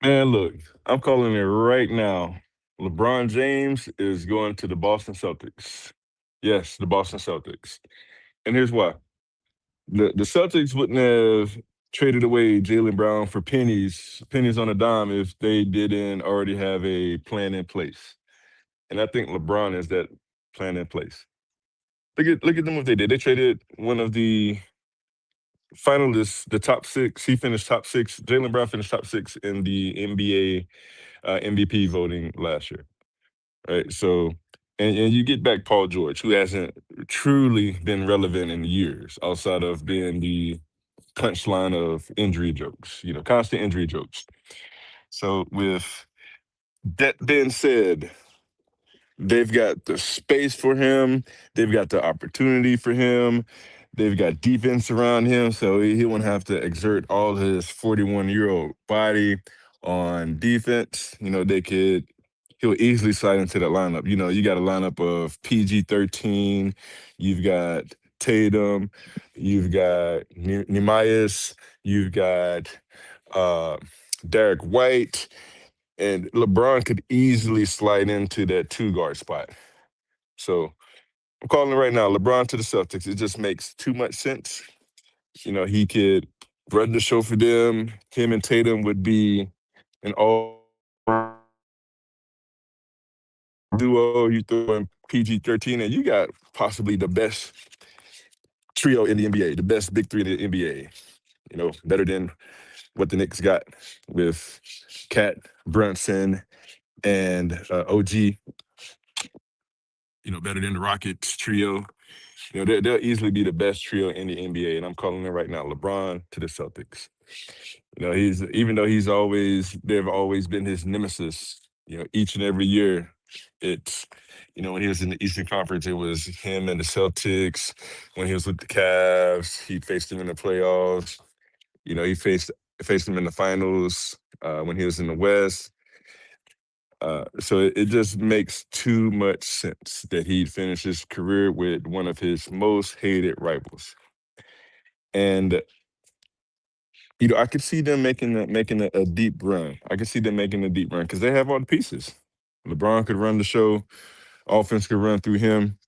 Man, look, I'm calling it right now. LeBron James is going to the Boston Celtics. Yes, the Boston Celtics. And here's why. The Celtics wouldn't have traded away Jalen Brown for pennies on a dime if they didn't already have a plan in place. And I think LeBron is that plan in place. Look at them what they did. They traded one of the finalists, the top six. He finished top six. Jalen Brown finished top six in the NBA MVP voting last year. Right. So, and you get back Paul George, who hasn't truly been relevant in years outside of being the punchline of injury jokes, constant injury jokes. So, with that being said, they've got the space for him, they've got the opportunity for him, they've got defense around him, so he won't have to exert all his 41-year-old body on defense. He'll easily slide into that lineup. You got a lineup of PG-13, you've got Tatum, you've got Nemias, you've got uh, Derek White, and LeBron could easily slide into that two guard spot. So I'm calling it right now. LeBron to the Celtics. It just makes too much sense. He could run the show for them. Him and Tatum would be an all duo. You throw in PG-13, and you got possibly the best trio in the NBA, the best big three in the NBA. Better than what the Knicks got with Cat, Brunson, and OG. Better than the Rockets trio. They'll easily be the best trio in the NBA, and I'm calling it right now. LeBron to the Celtics. He's even though they've always been his nemesis. Each and every year, it's when he was in the Eastern Conference, it was him and the Celtics. When he was with the Cavs, he faced them in the playoffs. He faced them in the finals when he was in the West. So it just makes too much sense that he'd finish his career with one of his most hated rivals. And I could see them making a deep run. I could see them making a deep run because they have all the pieces. LeBron could run the show. Offense could run through him.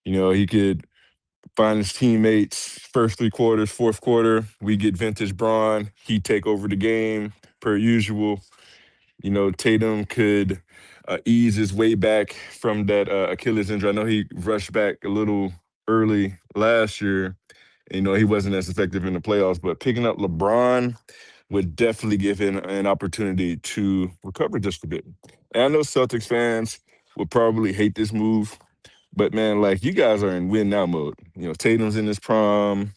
He could find his teammates first three quarters, fourth quarter. We get vintage Braun. He'd take over the game per usual. Tatum could ease his way back from that Achilles injury. I know he rushed back a little early last year. He wasn't as effective in the playoffs, but picking up LeBron would definitely give him an opportunity to recover just a bit. And I know Celtics fans would probably hate this move, but man, like you guys are in win now mode. Tatum's in his prime,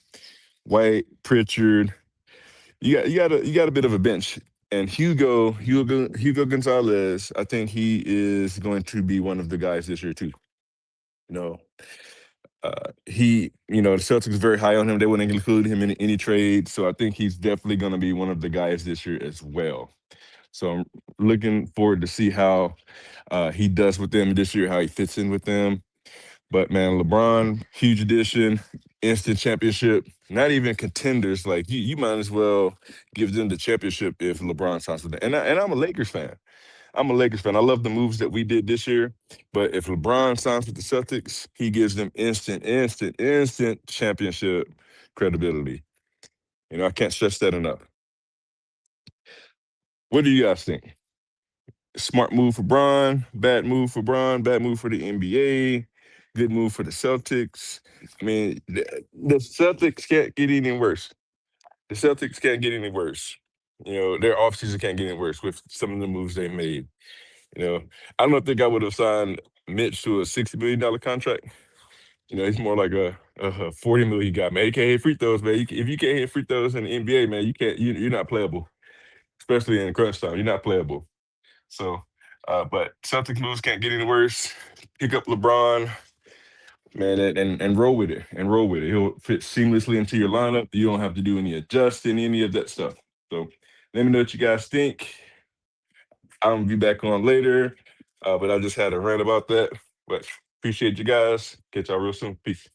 White, Pritchard. You got a bit of a bench. And Hugo Gonzalez, I think he is going to be one of the guys this year too. You know, the Celtics are very high on him. They wouldn't include him in any trade, so I think he's definitely going to be one of the guys this year as well. So I'm looking forward to see how he does with them this year, how he fits in with them. But man, LeBron, huge addition, instant championship. Not even contenders. Like you might as well give them the championship if LeBron signs with them. And I'm a Lakers fan. I'm a Lakers fan. I love the moves that we did this year. But if LeBron signs with the Celtics, he gives them instant championship credibility. I can't stress that enough. What do you guys think? Smart move for Bron, bad move for Bron, bad move for the NBA, good move for the Celtics. I mean, the Celtics can't get any worse. The Celtics can't get any worse. Their offseason can't get any worse with some of the moves they made. You know, I don't think I would have signed Mitch to a $60 million contract. He's more like a 40 million guy. Man, he can't hit free throws, man. If you can't hit free throws in the NBA, man, you can't. You're not playable, especially in crunch time. You're not playable. So, but Celtics moves can't get any worse. Pick up LeBron, man, and roll with it. And roll with it. He'll fit seamlessly into your lineup. You don't have to do any adjusting, any of that stuff. So, let me know what you guys think. I'm gonna be back on later, but I just had a rant about that. But appreciate you guys. Catch y'all real soon. Peace.